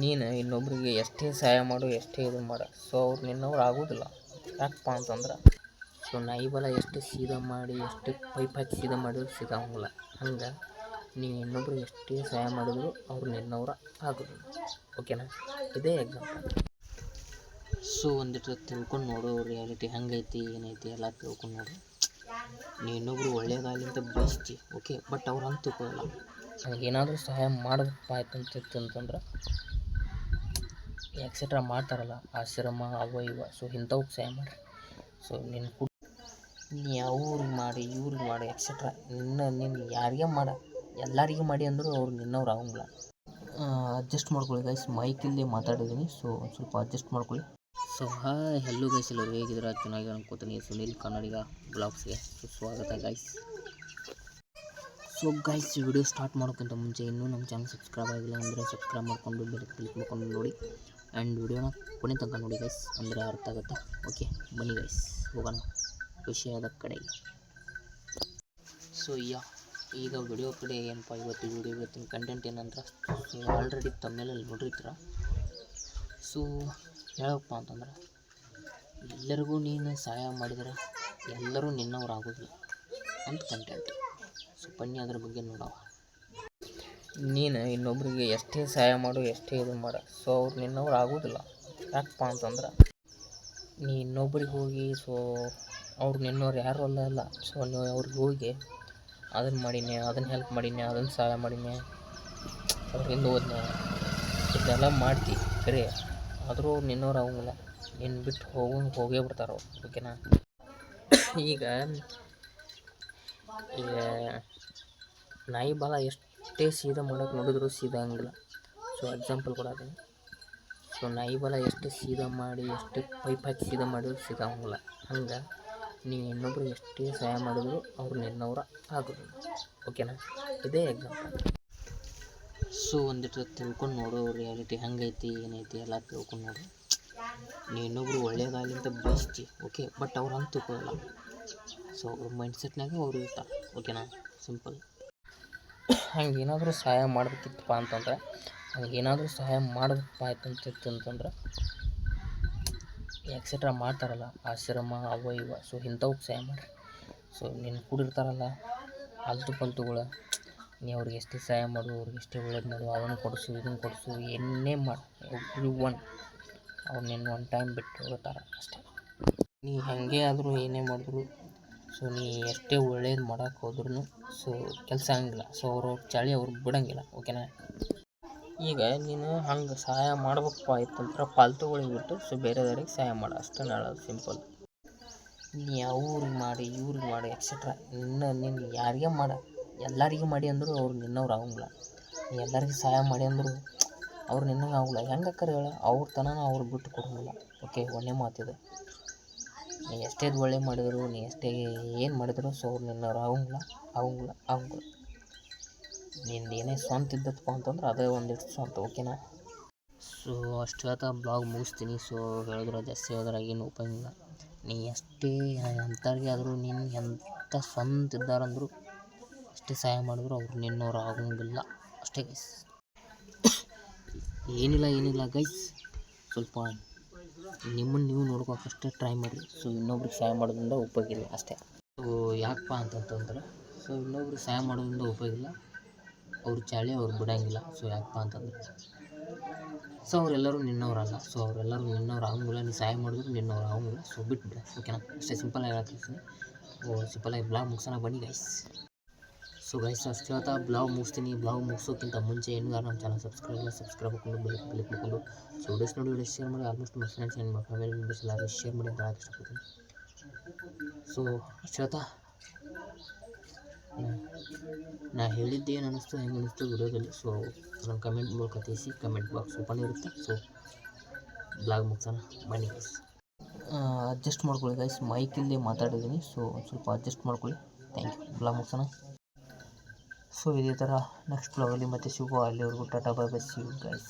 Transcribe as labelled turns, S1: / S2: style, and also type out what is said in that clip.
S1: ನೀನು ಇನ್ನೊಬ್ರಿಗೆ ಎಷ್ಟೇ ಸಹಾಯ ಮಾಡು ಎಷ್ಟೇ ಇದು ಮಾಡು ಸೊ ಅವ್ರು ನಿನ್ನವ್ರು ಆಗೋದಿಲ್ಲ. ಯಾಕಪ್ಪ ಅಂತಂದ್ರೆ ಸೊ ನಾಯಿ ಬಲ ಎಷ್ಟು ಸೀದಾ ಮಾಡಿ ಎಷ್ಟು ಪೈಪ್ ಹಾಕಿ ಸೀದಾ ಮಾಡಿದ್ರು ಸೀದಾ ಆಗಂಗಿಲ್ಲ. ಹಂಗೆ ನೀವು ಇನ್ನೊಬ್ರಿಗೆ ಎಷ್ಟೇ ಸಹಾಯ ಮಾಡಿದ್ರು ಅವ್ರು ನಿನ್ನವ್ರ ಆಗೋದಿಲ್ಲ. ಓಕೆನಾ? ಇದೇ ಎಕ್ಸಾಂಪಲ್. ಸೊ ಒಂದಿಟ್ಟು ತಿಳ್ಕೊಂಡು ನೋಡು ರಿಯಾಲಿಟಿ ಹೆಂಗೈತಿ ಏನೈತಿ ಎಲ್ಲ ತಿಳ್ಕೊಂಡು ನೋಡು. ನೀವು ಇನ್ನೊಬ್ರು ಒಳ್ಳೇದಾಗಲಿ ಅಂತ ಬಯಸ್ತಿ, ಓಕೆ, ಬಟ್ ಅವ್ರು ಹಂಗೆ ತಿಳ್ಕೊಳ್ಳಲ್ಲ. ನನಗೇನಾದರೂ ಸಹಾಯ ಮಾಡೋದಪ್ಪ ಆಯ್ತು ಅಂತಂದ್ರೆ ಎಕ್ಸೆಟ್ರಾ ಮಾಡ್ತಾರಲ್ಲ ಆಶ್ರಮ ಅವ ಇವ, ಸೊ ಇಂಥವ್ಕೆ ಸಹಾಯ ಮಾಡಿರಿ. ಸೊ ನೀ ಅವ್ರಿಗೆ ಮಾಡಿ ಇವ್ರಿಗೆ ಮಾಡಿ ಎಕ್ಸೆಟ್ರಾ ನಿನ್ನ ಯಾರಿಗೆ ಮಾಡ ಎಲ್ಲರಿಗೂ ಮಾಡಿ ಅಂದರೂ ಅವ್ರು ನಿನ್ನವ್ರು ಆಗಂಗಿಲ್ಲ. ಅಡ್ಜಸ್ಟ್ ಮಾಡ್ಕೊಳ್ಳಿ ಗೈಸ್, ಮೈಕ್ ಇಲ್ಲದೆ ಮಾತಾಡಿದ್ದೀನಿ, ಸೊ ಒಂದು ಸ್ವಲ್ಪ ಅಡ್ಜಸ್ಟ್ ಮಾಡ್ಕೊಳ್ಳಿ. ಸೊ ಹಾಯ್ ಹೆಲ್ಲೋ ಗೈಸ್, ಎಲ್ಲರೂ ಹೇಗಿದ್ರೆ ಚೆನ್ನಾಗಿ ಅನ್ಕೋತೀನಿ. ಸುನಿಲ್ ಕನ್ನಡಿಗ ಬ್ಲಾಗ್ಸ್ಗೆ ಸ್ವಾಗತ guys. So guys, video start ಮಾಡೋಕ್ಕಿಂತ ಮುಂಚೆ ಇನ್ನೂ ನಮ್ಮ ಚಾನಲ್ ಸಬ್ಸ್ಕ್ರೈಬ್ ಆಗಿಲ್ಲ ಅಂದರೆ ಸಬ್ಸ್ಕ್ರೈಬ್ ಮಾಡಿಕೊಂಡು ಬೆಲ್ ಕ್ಲಿಕ್ ಮಾಡ್ಕೊಂಡು ನೋಡಿ ಆ್ಯಂಡ್ ವಿಡಿಯೋನ ಕೊನೆ ತನಕ ನೋಡಿ ಗೈಸ್, ಅಂದರೆ ಅರ್ಥ ಆಗುತ್ತೆ. ಓಕೆ ಬನ್ನಿ ಗೈಸ್, ಹೋಗೋಣ ವಿಷಯದ ಕಡೆಗೆ. ಸೊ ಈಗ ವಿಡಿಯೋ ಕಡೆ ಏನಪ್ಪ ಇವತ್ತಿನ ಕಂಟೆಂಟ್ ಏನಂದ್ರೆ, ಸೊ ಆಲ್ರೆಡಿ ತಮ್ಮನೇಲಿ ನೋಡಿರ್ತೀರ. ಸೊ ಹೇಳಪ್ಪ ಅಂತಂದ್ರೆ ಎಲ್ಲರಿಗೂ ನೀನು ಸಹಾಯ ಮಾಡಿದ್ರೆ ಎಲ್ಲರೂ ನಿನ್ನವ್ರು ಆಗೋದಿಲ್ಲ ಅಂತ ಕಂಟೆಂಟ್. ಸೊ ಬನ್ನಿ ಅದ್ರ ಬಗ್ಗೆ ನೋಡವ. ನೀನು ಇನ್ನೊಬ್ರಿಗೆ ಎಷ್ಟೇ ಸಹಾಯ ಮಾಡು ಎಷ್ಟೇ ಇದು ಮಾಡು ಸೊ ಅವ್ರು ನಿನ್ನವ್ರು ಆಗೋದಿಲ್ಲ. ಯಾಕಪ್ಪ ಅಂತಂದ್ರೆ ನೀ ಇನ್ನೊಬ್ರಿಗೆ ಹೋಗಿ ಸೊ ಅವ್ರು ನಿನ್ನವ್ರು ಯಾರು ಅಲ್ಲ. ಸೊ ನೀವು ಅವ್ರಿಗೆ ಹೋಗಿ ಅದನ್ನು ಮಾಡೀನಿ, ಅದನ್ನು ಹೆಲ್ಪ್ ಮಾಡೀನಿ, ಅದನ್ನು ಸಹಾಯ ಮಾಡೀನಿ, ಅವ್ರಿಂದ ಹೋದ್ನೆ ಇದೆಲ್ಲ ಮಾಡ್ತಿ ಖರೆ, ಆದರೂ ಅವ್ರು ನಿನ್ನವ್ರು ಆಗಂಗಿಲ್ಲ. ನಿನ್ನ ಬಿಟ್ಟು ಹೋಗೇ ಬಿಡ್ತಾರೆ ಅವ್ರು. ಓಕೆನಾ? ಈಗ ನಾಯಿ ಬಾಲ ಎಷ್ಟೇ ಸೀದಾ ಮಾಡೋಕ್ಕೆ ನೋಡಿದ್ರು ಸೀದಾ ಹಂಗಿಲ್ಲ. ಸೊ ಎಕ್ಸಾಂಪಲ್ ಕೊಡೋದು, ಸೊ ನಾಯಿ ಬಾಲ ಎಷ್ಟು ಸೀದಾ ಮಾಡಿ ಎಷ್ಟು ಪೈಪ್ ಹಾಕಿ ಸೀದಾ ಮಾಡಿದ್ರು ಸೀದಾ ಹಂಗಿಲ್ಲ. ಹಂಗೆ ನೀವು ಇನ್ನೊಬ್ರಿಗೆ ಎಷ್ಟೇ ಸಹಾಯ ಮಾಡಿದ್ರು ಅವ್ರು ನಿನ್ನವ್ರ ಆಗೋದಿಲ್ಲ. ಓಕೆನಾ? ಇದೇ ಎಕ್ಸಾಂಪಲ್. ಸೊ ಒಂದಿಟ್ಟು ತಿಳ್ಕೊಂಡು ನೋಡು ರಿಯಾಲಿಟಿ ಹೆಂಗೈತಿ ಏನೈತಿ ಎಲ್ಲ ತಿಳ್ಕೊಂಡು ನೋಡು. ನೀವು ಇನ್ನೊಬ್ರು ಒಳ್ಳೇದಾಗಲಿ ಅಂತ ಬಯಸ್ತಿ, ಓಕೆ, ಬಟ್ ಅವ್ರು ಹಂಗೆ ತಿಳ್ಕೊಳ್ಳಲ್ಲ. ಸೊ ಅವ್ರ ಮೈಂಡ್ಸೆಟ್ನಾಗ ಅವ್ರು ಇರ್ತಾರೆ. ಓಕೆನಾ? ಸಿಂಪಲ್. ಹಂಗೇನಾದರೂ ಸಹಾಯ ಮಾಡಬೇಕಿತ್ತಪ್ಪ ಅಂತಂದ್ರೆ ಅಂತಂದ್ರೆ ಎಕ್ಸೆಟ್ರಾ ಮಾಡ್ತಾರಲ್ಲ ಆಶ್ರಮ ಅವ ಇವ, ಸೊ ಇಂಥವ್ಕೆ ಸಹಾಯ ಮಾಡಿರಿ. ಸೊ ನಿನ್ನ ಕೂಡಿರ್ತಾರಲ್ಲ ಅಲ್ತು ಪಲ್ತುಗಳು, ನೀ ಅವ್ರಿಗೆ ಎಷ್ಟೇ ಸಹಾಯ ಮಾಡು ಅವ್ರಿಗೆ ಎಷ್ಟೇ ಒಳ್ಳೇದು ಮಾಡು, ಅದನ್ನು ಕೊಡಿಸು ಇದನ್ನು ಕೊಡಿಸು ಏನೇ ಮಾಡಿ ಅವ್ರು ನಿನ್ನ ಒನ್ ಟೈಮ್ ಬಿಟ್ಟು ಹೋಗ್ತಾರೆ ಅಷ್ಟೇ. ನೀ ಹಾಗೆ ಆದರೂ ಏನೇ ಮಾಡಿದ್ರು ಸೊ ನೀ ಎಷ್ಟೇ ಒಳ್ಳೇದು ಮಾಡೋಕ್ಕೆ ಹೋದ್ರೂ ಸೊ ಕೆಲಸ ಆಗಂಗಿಲ್ಲ. ಸೊ ಅವ್ರ ಚಾಳಿ ಅವ್ರಿಗೆ ಬಿಡೋಂಗಿಲ್ಲ. ಓಕೆನಾ? ಈಗ ನೀನು ಹಂಗೆ ಸಹಾಯ ಮಾಡ್ಬೇಕಪ್ಪ ಆಯ್ತಂದ್ರೆ ಪಾಲ್ತುಗಳಿಗೆ ಬಿಟ್ಟು ಸೊ ಬೇರೆದವ್ರಿಗೆ ಸಹಾಯ ಮಾಡು ಅಷ್ಟೇ ಹೇಳೋದು ಸಿಂಪಲ್. ನೀ ಅವ್ರಿಗೆ ಮಾಡಿ ಇವ್ರಿಗೆ ಮಾಡಿ ಎಕ್ಸೆಟ್ರಾ ನಿನ್ನ ಯಾರಿಗೆ ಮಾಡ ಎಲ್ಲರಿಗೂ ಮಾಡಿ ಅಂದರೂ ಅವ್ರು ನಿನ್ನವ್ರು ಆಗಂಗಿಲ್ಲ. ನೀ ಎಲ್ಲರಿಗೂ ಸಹಾಯ ಮಾಡಿ ಅಂದರು ಅವ್ರು ನಿನ್ನಂಗೆ ಆಗಲ್ಲ. ಹೆಂಗೆ ಅಕ್ಕಾರ ಹೇಳ, ಅವ್ರ ತನನ ಅವ್ರು ಬಿಟ್ಟು ಕೊಡೋಂಗಿಲ್ಲ. ಓಕೆ, ಒಳ್ಳೆ ಮಾತಿದೆ. ನೀ ಎಷ್ಟೇ ಒಳ್ಳೆ ಮಾಡಿದ್ರು ನೀ ಎಷ್ಟೇ ಏನು ಮಾಡಿದ್ರು ಸೊ ಅವ್ರು ನಿನ್ನವ್ರು ಆಗಂಗಿಲ್ಲ. ನಿಂದು ಏನೇ ಸ್ವಂತ ಇದ್ದತ್ತಪ್ಪ ಅಂತಂದ್ರೆ ಅದೇ ಒಂದಿಷ್ಟು ಸ್ವಂತ. ಓಕೆನಾ? ಸೊ ಅಷ್ಟು ಹೇಳ್ತಾ ಬ್ಲಾಗ್ ಮುಗಿಸ್ತೀನಿ. ಸೊ ಹೇಳಿದ್ರೆ ಜಾಸ್ತಿ ಹೇಳಿದ್ರೆ ಏನು ಉಪಯೋಗ ಇಲ್ಲ. ನೀ ಎಷ್ಟೇ ಅಂಥವ್ರಿಗೆ ಆದರೂ ನೀನು ಎಂಥ ಸ್ವಂತ ಇದ್ದಾರಂದ್ರು ಎಷ್ಟೇ ಸಹಾಯ ಮಾಡಿದ್ರು ಅವ್ರು ನಿನ್ನವ್ರು ಆಗಂಗಿಲ್ಲ ಅಷ್ಟೇ ಗೈಸ್. ಏನಿಲ್ಲ ಗೈಸ್, ಸ್ವಲ್ಪ ನಿಮ್ಮನ್ನು ನೀವು ನೋಡ್ಕೋಕ್ಕಷ್ಟೇ ಟ್ರೈ ಮಾಡಿ. ಸೊ ಇನ್ನೊಬ್ರಿಗೆ ಸಹಾಯ ಮಾಡೋದ್ರಿಂದ ಉಪಯೋಗ ಇಲ್ಲ ಅಷ್ಟೇ. ಸೊ ಯಾಕಪ್ಪ ಅಂತಂತಂದ್ರೆ ಸೊ ಇನ್ನೊಬ್ರಿಗೆ ಸಹಾಯ ಮಾಡೋದ್ರಿಂದ ಉಪಯೋಗ ಇಲ್ಲ, ಅವ್ರ ಚಾಳಿ ಅವ್ರು ಬಿಡೋಂಗಿಲ್ಲ. ಸೊ ಯಾಕಪ್ಪ ಅಂತಂದ್ರೆ ಸೊ ಅವರೆಲ್ಲರೂ ನಿನ್ನವರಲ್ಲ. ಸೊ ಅವರೆಲ್ಲರೂ ನಿನ್ನವ್ರು ಆಗಂಗಿಲ್ಲ. ನೀ ಸಹಾಯ ಮಾಡಿದ್ರು ನಿನ್ನವ್ರು ಆಗಂಗಿಲ್ಲ. ಸೊ ಬಿಟ್ಬಿಡ. ಓಕೆನಾ? ಅಷ್ಟೇ ಸಿಂಪಲಾಗಿ ಹೇಳಕ್ಕೆ ಸಿಂಪಲಾಗಿ ಬ್ಲಾಗ್ ಮುಗಿಸೋಣ ಬನ್ನಿ ಗೈಸ್. ಸೊ ಗೈಸ್ ಅಷ್ಟು ಹೇಳ್ತಾ ಬ್ಲಾಗ್ ಮುಗಿಸ್ತೀನಿ. ಬ್ಲಾಗ್ ಮುಗಿಸೋಕ್ಕಿಂತ ಮುಂಚೆ ಇನ್ನೂ ನಮ್ಮ ಚಾನಲ್ ಸಬ್ಸ್ಕ್ರೈಬ್ ಮಾಡ್ಕೊಂಡು ಬೆಲ್ ಕ್ಲಿಕ್ ಮಾಡ್ಕೊಂಡು ಸೊ ವಿಡಿಯೋ ಶೇರ್ ಮಾಡಿ. ಆಲ್ಮೋಸ್ಟ್ ನನ್ನ ಫ್ರೆಂಡ್ಸ್ ಆ್ಯಂಡ್ ಫ್ಯಾಮಿಲಿ ಮೆಂಬರ್ಸ್ ಎಲ್ಲರೂ ಶೇರ್ ಮಾಡಿ ಅಂತ ಹೇಳಕ್ಕೆ ಇಷ್ಟಪಡ್ತೀನಿ. ಸೊ ಅಷ್ಟು ಹೇಳ್ತಾ ನಾ ಹೇಳಿದ್ದು ಏನು ಅನ್ನಿಸ್ತು ಹೆಂಗೆ ಅನ್ನಿಸ್ತು ವಿಡಿಯೋದಲ್ಲಿ ಸೊ ನನ್ನ ಕಮೆಂಟ್ ಮೂಲಕ ತಿಳಿಸಿ. ಕಮೆಂಟ್ ಬಾಕ್ಸ್ ಓಪನ್ ಇರುತ್ತೆ. ಸೊ ಬ್ಲಾಗ್ ಮುಗಿಸೋಣ ಬನ್ನಿ ಗೈಸ್. ಅಡ್ಜಸ್ಟ್ ಮಾಡ್ಕೊಳ್ಳಿ ಗೈಸ್, ಮೈಕ್ ಇಲ್ಲದೆ ಮಾತಾಡಿದ್ದೀನಿ. ಸೊ ಒಂದು ಸ್ವಲ್ಪ ಅಡ್ಜಸ್ಟ್ ಮಾಡ್ಕೊಳ್ಳಿ. Thank you. ಬ್ಲಾಗ್ ಮುಗಿಸೋಣ. ಸೊ ಇದೇ ಥರ ನೆಕ್ಸ್ಟ್ ಬ್ಲಾಗಲ್ಲಿ ಮತ್ತೆ ಸಿಗುವ. ಅಲ್ಲಿವರೆಗೂ tata bye bye, see you guys.